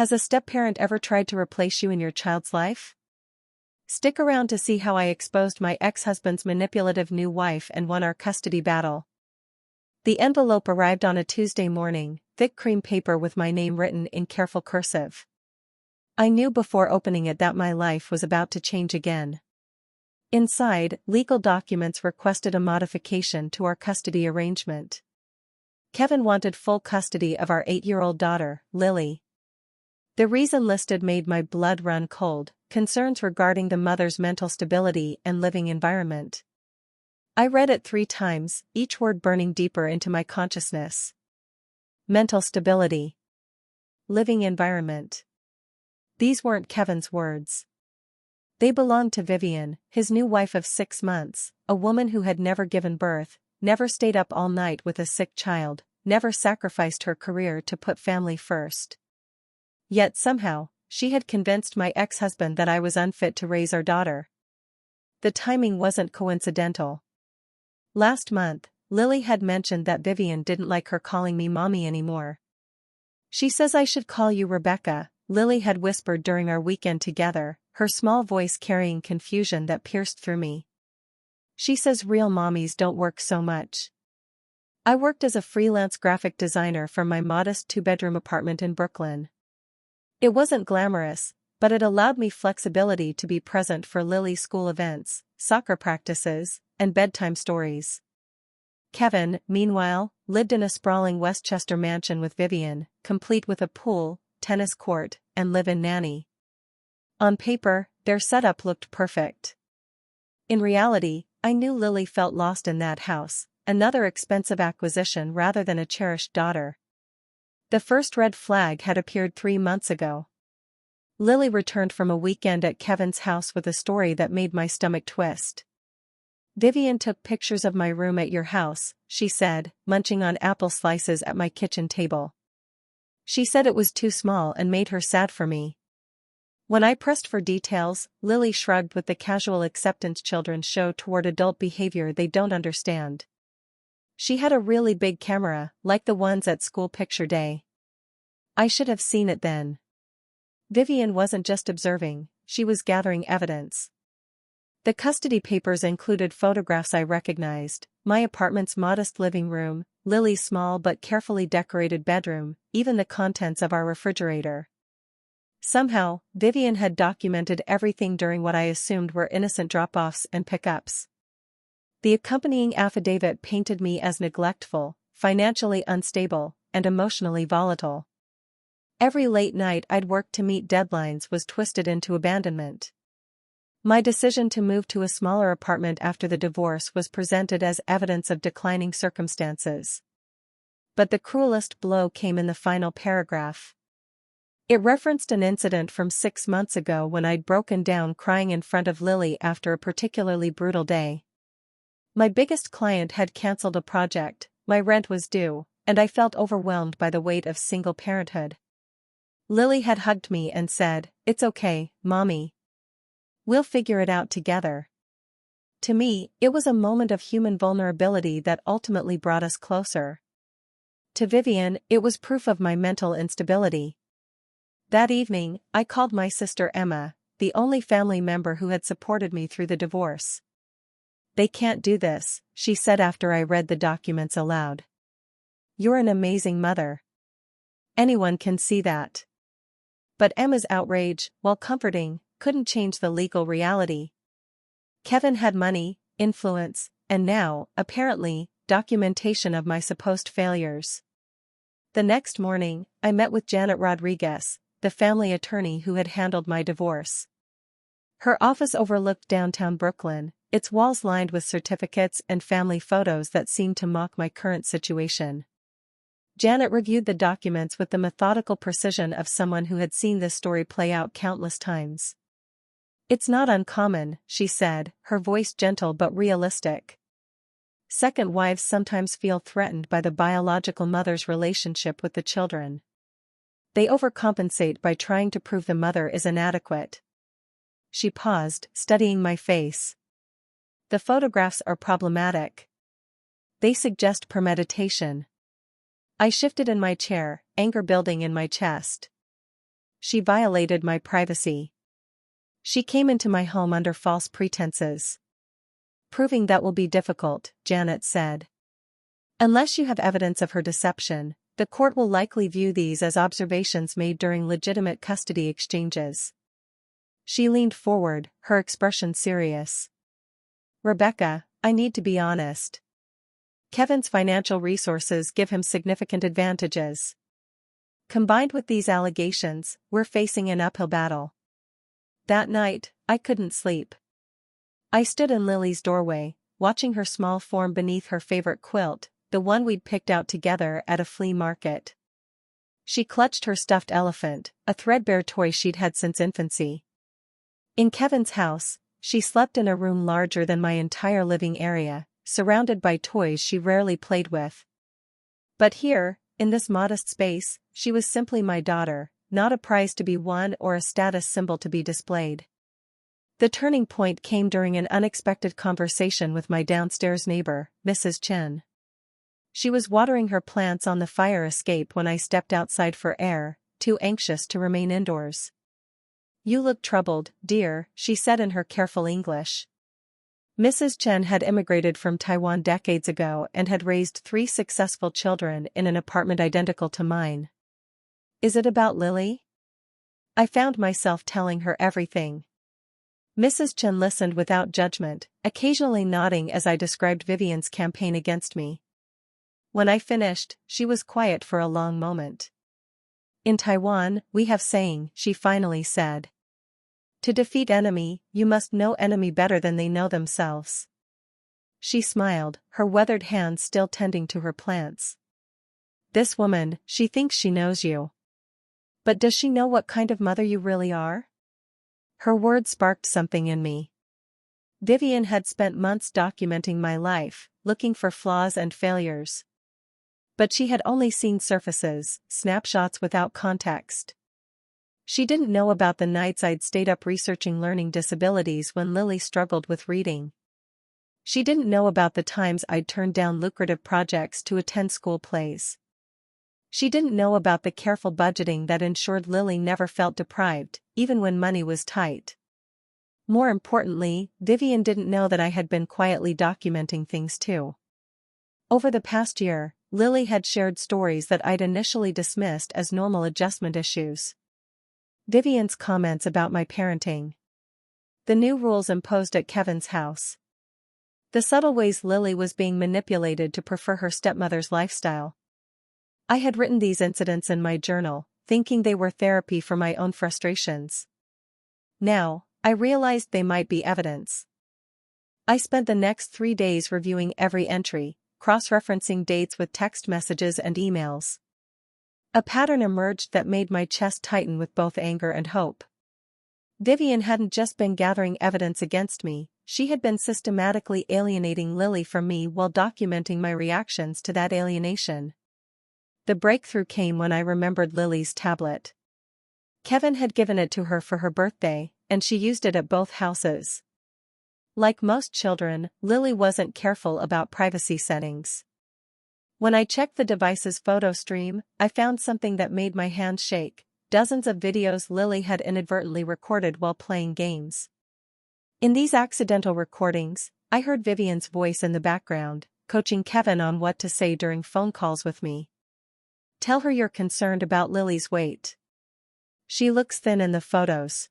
Has a step-parent ever tried to replace you in your child's life? Stick around to see how I exposed my ex-husband's manipulative new wife and won our custody battle. The envelope arrived on a Tuesday morning, thick cream paper with my name written in careful cursive. I knew before opening it that my life was about to change again. Inside, legal documents requested a modification to our custody arrangement. Kevin wanted full custody of our 8-year-old daughter, Lily. The reason listed made my blood run cold, concerns regarding the mother's mental stability and living environment. I read it 3 times, each word burning deeper into my consciousness. Mental stability. Living environment. These weren't Kevin's words. They belonged to Vivian, his new wife of 6 months, a woman who had never given birth, never stayed up all night with a sick child, never sacrificed her career to put family first. Yet somehow, she had convinced my ex-husband that I was unfit to raise our daughter. The timing wasn't coincidental. Last month, Lily had mentioned that Vivian didn't like her calling me mommy anymore. She says I should call you Rebecca, Lily had whispered during our weekend together, her small voice carrying confusion that pierced through me. She says real mommies don't work so much. I worked as a freelance graphic designer from my modest 2-bedroom apartment in Brooklyn. It wasn't glamorous, but it allowed me flexibility to be present for Lily's school events, soccer practices, and bedtime stories. Kevin, meanwhile, lived in a sprawling Westchester mansion with Vivian, complete with a pool, tennis court, and live-in nanny. On paper, their setup looked perfect. In reality, I knew Lily felt lost in that house, another expensive acquisition rather than a cherished daughter. The first red flag had appeared 3 months ago. Lily returned from a weekend at Kevin's house with a story that made my stomach twist. Vivian took pictures of my room at your house, she said, munching on apple slices at my kitchen table. She said it was too small and made her sad for me. When I pressed for details, Lily shrugged with the casual acceptance children show toward adult behavior they don't understand. She had a really big camera, like the ones at school picture day. I should have seen it then. Vivian wasn't just observing, she was gathering evidence. The custody papers included photographs I recognized, my apartment's modest living room, Lily's small but carefully decorated bedroom, even the contents of our refrigerator. Somehow, Vivian had documented everything during what I assumed were innocent drop-offs and pickups. The accompanying affidavit painted me as neglectful, financially unstable, and emotionally volatile. Every late night I'd worked to meet deadlines was twisted into abandonment. My decision to move to a smaller apartment after the divorce was presented as evidence of declining circumstances. But the cruelest blow came in the final paragraph. It referenced an incident from 6 months ago when I'd broken down crying in front of Lily after a particularly brutal day. My biggest client had canceled a project, my rent was due, and I felt overwhelmed by the weight of single parenthood. Lily had hugged me and said, "It's okay, Mommy. We'll figure it out together." To me, it was a moment of human vulnerability that ultimately brought us closer. To Vivian, it was proof of my mental instability. That evening, I called my sister Emma, the only family member who had supported me through the divorce. "They can't do this," she said after I read the documents aloud. "You're an amazing mother. Anyone can see that." But Emma's outrage, while comforting, couldn't change the legal reality. Kevin had money, influence, and now, apparently, documentation of my supposed failures. The next morning, I met with Janet Rodriguez, the family attorney who had handled my divorce. Her office overlooked downtown Brooklyn, its walls lined with certificates and family photos that seemed to mock my current situation. Janet reviewed the documents with the methodical precision of someone who had seen this story play out countless times. "It's not uncommon," she said, her voice gentle but realistic. "Second wives sometimes feel threatened by the biological mother's relationship with the children. They overcompensate by trying to prove the mother is inadequate." She paused, studying my face. "The photographs are problematic. They suggest premeditation." I shifted in my chair, anger building in my chest. she violated my privacy. She came into my home under false pretenses. Proving that will be difficult, Janet said. Unless you have evidence of her deception, the court will likely view these as observations made during legitimate custody exchanges. She leaned forward, her expression serious. Rebecca, I need to be honest. Kevin's financial resources give him significant advantages. Combined with these allegations, we're facing an uphill battle. That night, I couldn't sleep. I stood in Lily's doorway, watching her small form beneath her favorite quilt, the one we'd picked out together at a flea market. She clutched her stuffed elephant, a threadbare toy she'd had since infancy. In Kevin's house, she slept in a room larger than my entire living area, surrounded by toys she rarely played with. But here, in this modest space, she was simply my daughter, not a prize to be won or a status symbol to be displayed. The turning point came during an unexpected conversation with my downstairs neighbor, Mrs. Chen. She was watering her plants on the fire escape when I stepped outside for air, too anxious to remain indoors. You look troubled, dear, she said in her careful English. Mrs. Chen had immigrated from Taiwan decades ago and had raised 3 successful children in an apartment identical to mine. Is it about Lily? I found myself telling her everything. Mrs. Chen listened without judgment, occasionally nodding as I described Vivian's campaign against me. When I finished, she was quiet for a long moment. In Taiwan, we have saying, she finally said. To defeat enemy, you must know enemy better than they know themselves. She smiled, her weathered hands still tending to her plants. This woman, she thinks she knows you. But does she know what kind of mother you really are? Her words sparked something in me. Vivian had spent months documenting my life, looking for flaws and failures. But she had only seen surfaces, snapshots without context. She didn't know about the nights I'd stayed up researching learning disabilities when Lily struggled with reading. She didn't know about the times I'd turned down lucrative projects to attend school plays. She didn't know about the careful budgeting that ensured Lily never felt deprived, even when money was tight. More importantly, Vivian didn't know that I had been quietly documenting things too. Over the past year, Lily had shared stories that I'd initially dismissed as normal adjustment issues. Vivian's comments about my parenting. The new rules imposed at Kevin's house. The subtle ways Lily was being manipulated to prefer her stepmother's lifestyle. I had written these incidents in my journal, thinking they were therapy for my own frustrations. Now, I realized they might be evidence. I spent the next 3 days reviewing every entry, cross-referencing dates with text messages and emails. A pattern emerged that made my chest tighten with both anger and hope. Vivian hadn't just been gathering evidence against me, she had been systematically alienating Lily from me while documenting my reactions to that alienation. The breakthrough came when I remembered Lily's tablet. Kevin had given it to her for her birthday, and she used it at both houses. Like most children, Lily wasn't careful about privacy settings. When I checked the device's photo stream, I found something that made my hands shake: dozens of videos Lily had inadvertently recorded while playing games. In these accidental recordings, I heard Vivian's voice in the background, coaching Kevin on what to say during phone calls with me. Tell her you're concerned about Lily's weight. She looks thin in the photos.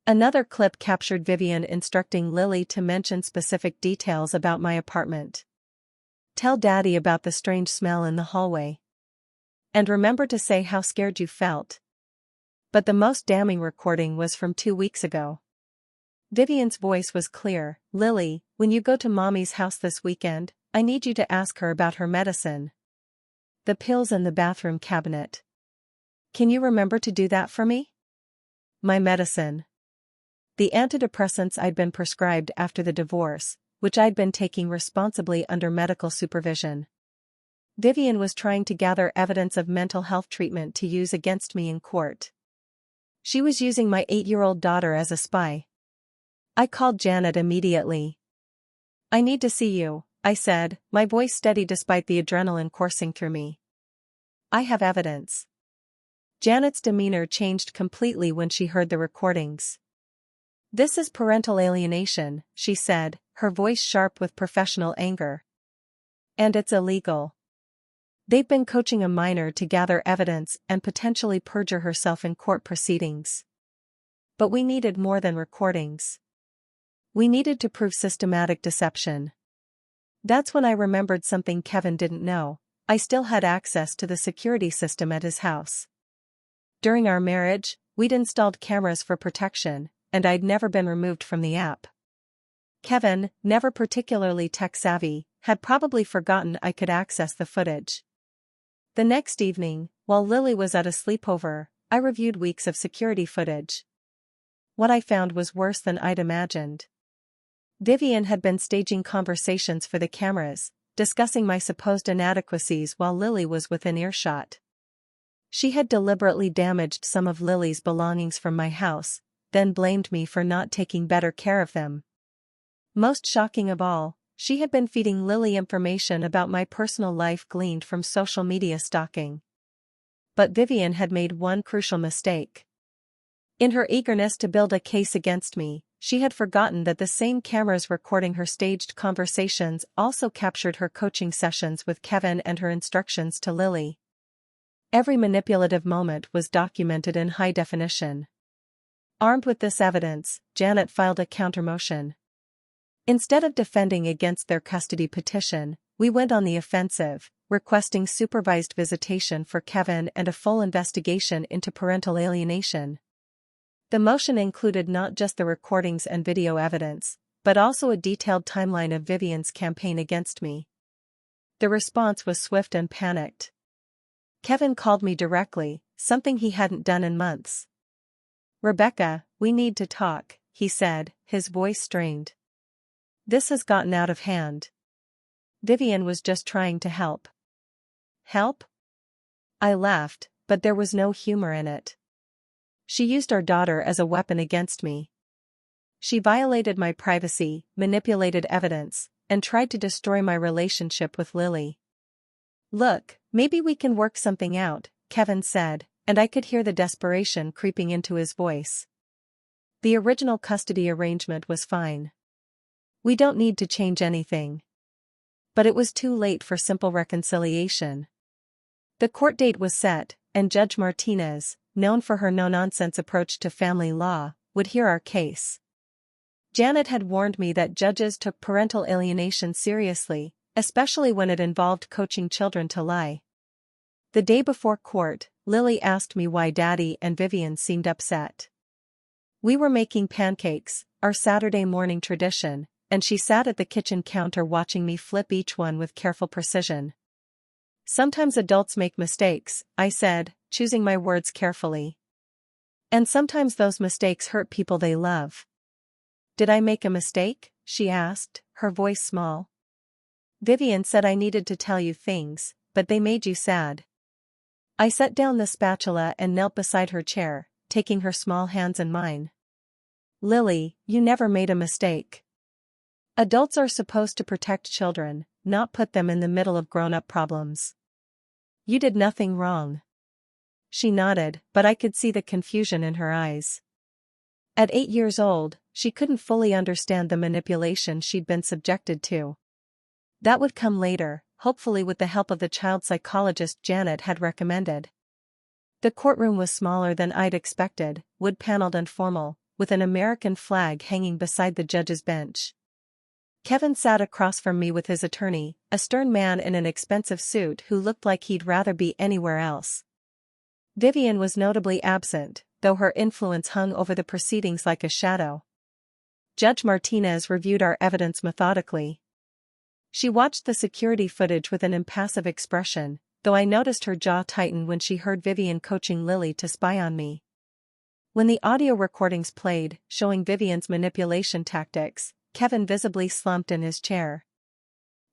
Another clip captured Vivian instructing Lily to mention specific details about my apartment. Tell Daddy about the strange smell in the hallway. And remember to say how scared you felt. But the most damning recording was from 2 weeks ago. Vivian's voice was clear. Lily, when you go to Mommy's house this weekend, I need you to ask her about her medicine. The pills in the bathroom cabinet. Can you remember to do that for me? My medicine. The antidepressants I'd been prescribed after the divorce, which I'd been taking responsibly under medical supervision. Vivian was trying to gather evidence of mental health treatment to use against me in court. She was using my 8-year-old daughter as a spy. I called Janet immediately. I need to see you, I said, my voice steady despite the adrenaline coursing through me. I have evidence. Janet's demeanor changed completely when she heard the recordings. "This is parental alienation," she said, her voice sharp with professional anger. "And it's illegal. They've been coaching a minor to gather evidence and potentially perjure herself in court proceedings. But we needed more than recordings. We needed to prove systematic deception." That's when I remembered something Kevin didn't know. I still had access to the security system at his house. During our marriage, we'd installed cameras for protection, and I'd never been removed from the app. Kevin, never particularly tech-savvy, had probably forgotten I could access the footage. The next evening, while Lily was at a sleepover, I reviewed weeks of security footage. What I found was worse than I'd imagined. Vivian had been staging conversations for the cameras, discussing my supposed inadequacies while Lily was within earshot. She had deliberately damaged some of Lily's belongings from my house, then blamed me for not taking better care of them. Most shocking of all, she had been feeding Lily information about my personal life gleaned from social media stalking. But Vivian had made one crucial mistake. In her eagerness to build a case against me, she had forgotten that the same cameras recording her staged conversations also captured her coaching sessions with Kevin and her instructions to Lily. Every manipulative moment was documented in high definition. Armed with this evidence, Janet filed a countermotion. Instead of defending against their custody petition, we went on the offensive, requesting supervised visitation for Kevin and a full investigation into parental alienation. The motion included not just the recordings and video evidence, but also a detailed timeline of Vivian's campaign against me. The response was swift and panicked. Kevin called me directly, something he hadn't done in months. "Rebecca, we need to talk," he said, his voice strained. "This has gotten out of hand. Vivian was just trying to help." "Help?" I laughed, but there was no humor in it. "She used our daughter as a weapon against me. She violated my privacy, manipulated evidence, and tried to destroy my relationship with Lily." "Look, maybe we can work something out," Kevin said, and I could hear the desperation creeping into his voice. "The original custody arrangement was fine. We don't need to change anything." But it was too late for simple reconciliation. The court date was set, and Judge Martinez, known for her no-nonsense approach to family law, would hear our case. Janet had warned me that judges took parental alienation seriously, especially when it involved coaching children to lie. The day before court, Lily asked me why Daddy and Vivian seemed upset. We were making pancakes, our Saturday morning tradition, and she sat at the kitchen counter watching me flip each one with careful precision. "Sometimes adults make mistakes," I said, choosing my words carefully. "And sometimes those mistakes hurt people they love." "Did I make a mistake?" she asked, her voice small. "Vivian said I needed to tell you things, but they made you sad." I set down the spatula and knelt beside her chair, taking her small hands in mine. "Lily, you never made a mistake. Adults are supposed to protect children, not put them in the middle of grown-up problems. You did nothing wrong." She nodded, but I could see the confusion in her eyes. At 8 years old, she couldn't fully understand the manipulation she'd been subjected to. That would come later, hopefully with the help of the child psychologist Janet had recommended. The courtroom was smaller than I'd expected, wood-paneled and formal, with an American flag hanging beside the judge's bench. Kevin sat across from me with his attorney, a stern man in an expensive suit who looked like he'd rather be anywhere else. Vivian was notably absent, though her influence hung over the proceedings like a shadow. Judge Martinez reviewed our evidence methodically. She watched the security footage with an impassive expression, though I noticed her jaw tighten when she heard Vivian coaching Lily to spy on me. When the audio recordings played, showing Vivian's manipulation tactics, Kevin visibly slumped in his chair.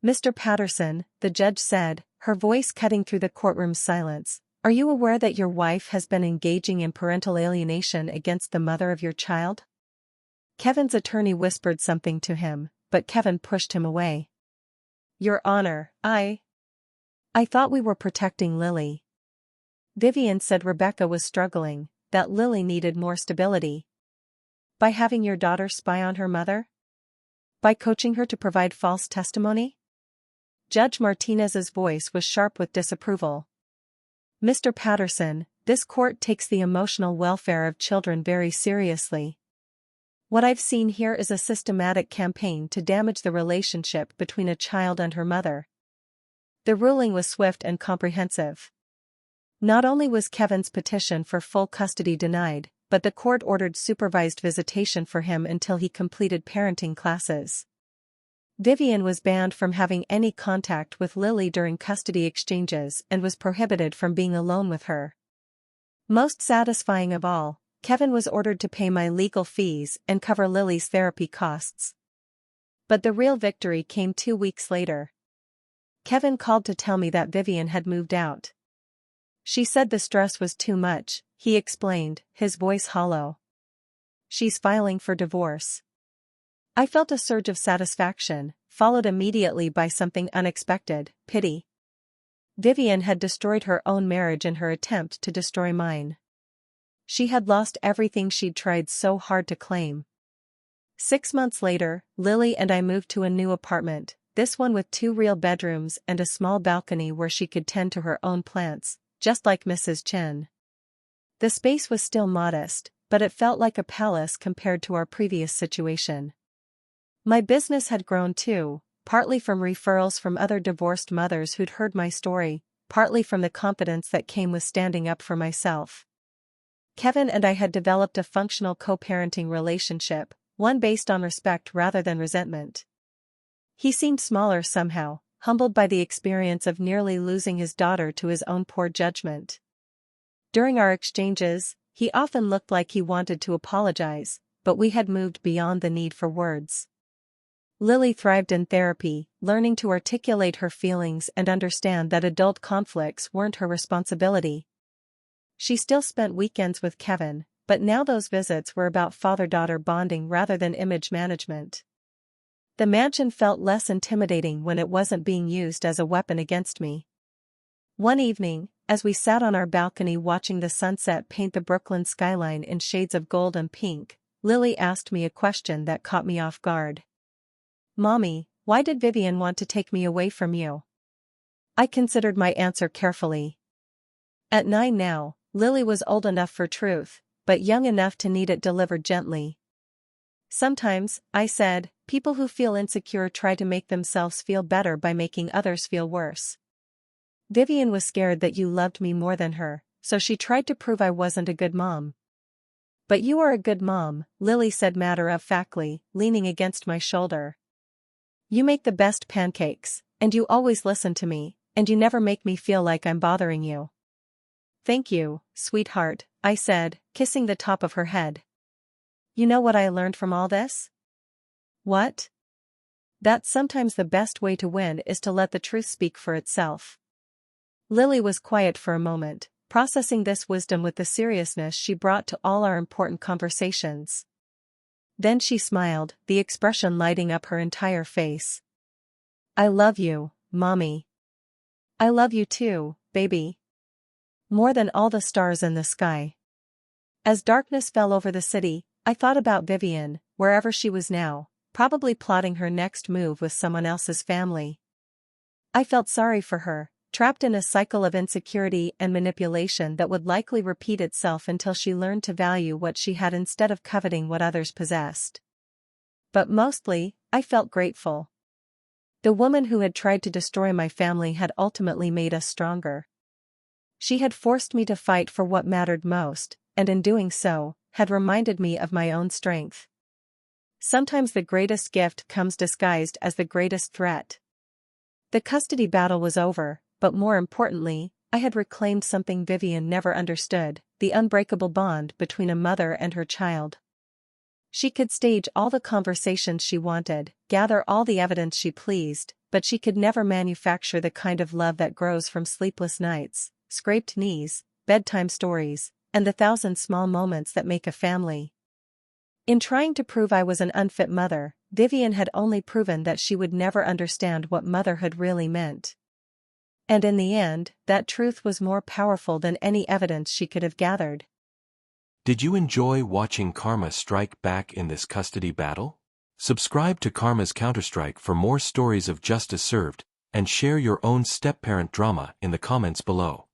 "Mr. Patterson," the judge said, her voice cutting through the courtroom's silence, "are you aware that your wife has been engaging in parental alienation against the mother of your child?" Kevin's attorney whispered something to him, but Kevin pushed him away. "Your Honor, I thought we were protecting Lily." Vivian said Rebecca was struggling, that Lily needed more stability. By having your daughter spy on her mother? By coaching her to provide false testimony? Judge Martinez's voice was sharp with disapproval. Mr. Patterson, this court takes the emotional welfare of children very seriously. What I've seen here is a systematic campaign to damage the relationship between a child and her mother. The ruling was swift and comprehensive. Not only was Kevin's petition for full custody denied, but the court ordered supervised visitation for him until he completed parenting classes. Vivian was banned from having any contact with Lily during custody exchanges and was prohibited from being alone with her. Most satisfying of all, Kevin was ordered to pay my legal fees and cover Lily's therapy costs. But the real victory came 2 weeks later. Kevin called to tell me that Vivian had moved out. She said the stress was too much, he explained, his voice hollow. She's filing for divorce. I felt a surge of satisfaction, followed immediately by something unexpected, pity. Vivian had destroyed her own marriage in her attempt to destroy mine. She had lost everything she'd tried so hard to claim. 6 months later, Lily and I moved to a new apartment, this one with 2 real bedrooms and a small balcony where she could tend to her own plants, just like Mrs. Chen. The space was still modest, but it felt like a palace compared to our previous situation. My business had grown too, partly from referrals from other divorced mothers who'd heard my story, partly from the confidence that came with standing up for myself. Kevin and I had developed a functional co-parenting relationship, one based on respect rather than resentment. He seemed smaller somehow, humbled by the experience of nearly losing his daughter to his own poor judgment. During our exchanges, he often looked like he wanted to apologize, but we had moved beyond the need for words. Lily thrived in therapy, learning to articulate her feelings and understand that adult conflicts weren't her responsibility. She still spent weekends with Kevin, but now those visits were about father-daughter bonding rather than image management. The mansion felt less intimidating when it wasn't being used as a weapon against me. One evening, as we sat on our balcony watching the sunset paint the Brooklyn skyline in shades of gold and pink, Lily asked me a question that caught me off guard. "Mommy, why did Vivian want to take me away from you?" I considered my answer carefully. At 9 now, Lily was old enough for truth, but young enough to need it delivered gently. "Sometimes," I said, "people who feel insecure try to make themselves feel better by making others feel worse. Vivian was scared that you loved me more than her, so she tried to prove I wasn't a good mom." "But you are a good mom," Lily said matter-of-factly, leaning against my shoulder. "You make the best pancakes, and you always listen to me, and you never make me feel like I'm bothering you." "Thank you, sweetheart," I said, kissing the top of her head. "You know what I learned from all this?" "What?" "That sometimes the best way to win is to let the truth speak for itself." Lily was quiet for a moment, processing this wisdom with the seriousness she brought to all our important conversations. Then she smiled, the expression lighting up her entire face. "I love you, Mommy. I love you too, baby. More than all the stars in the sky." As darkness fell over the city, I thought about Vivian, wherever she was now, probably plotting her next move with someone else's family. I felt sorry for her, trapped in a cycle of insecurity and manipulation that would likely repeat itself until she learned to value what she had instead of coveting what others possessed. But mostly, I felt grateful. The woman who had tried to destroy my family had ultimately made us stronger. She had forced me to fight for what mattered most, and in doing so, had reminded me of my own strength. Sometimes the greatest gift comes disguised as the greatest threat. The custody battle was over, but more importantly, I had reclaimed something Vivian never understood, the unbreakable bond between a mother and her child. She could stage all the conversations she wanted, gather all the evidence she pleased, but she could never manufacture the kind of love that grows from sleepless nights, scraped knees, bedtime stories, and the 1,000 small moments that make a family. In trying to prove I was an unfit mother, Vivian had only proven that she would never understand what motherhood really meant. And in the end, that truth was more powerful than any evidence she could have gathered. Did you enjoy watching Karma strike back in this custody battle? Subscribe to Karma's Counterstrike for more stories of justice served, and share your own step-parent drama in the comments below.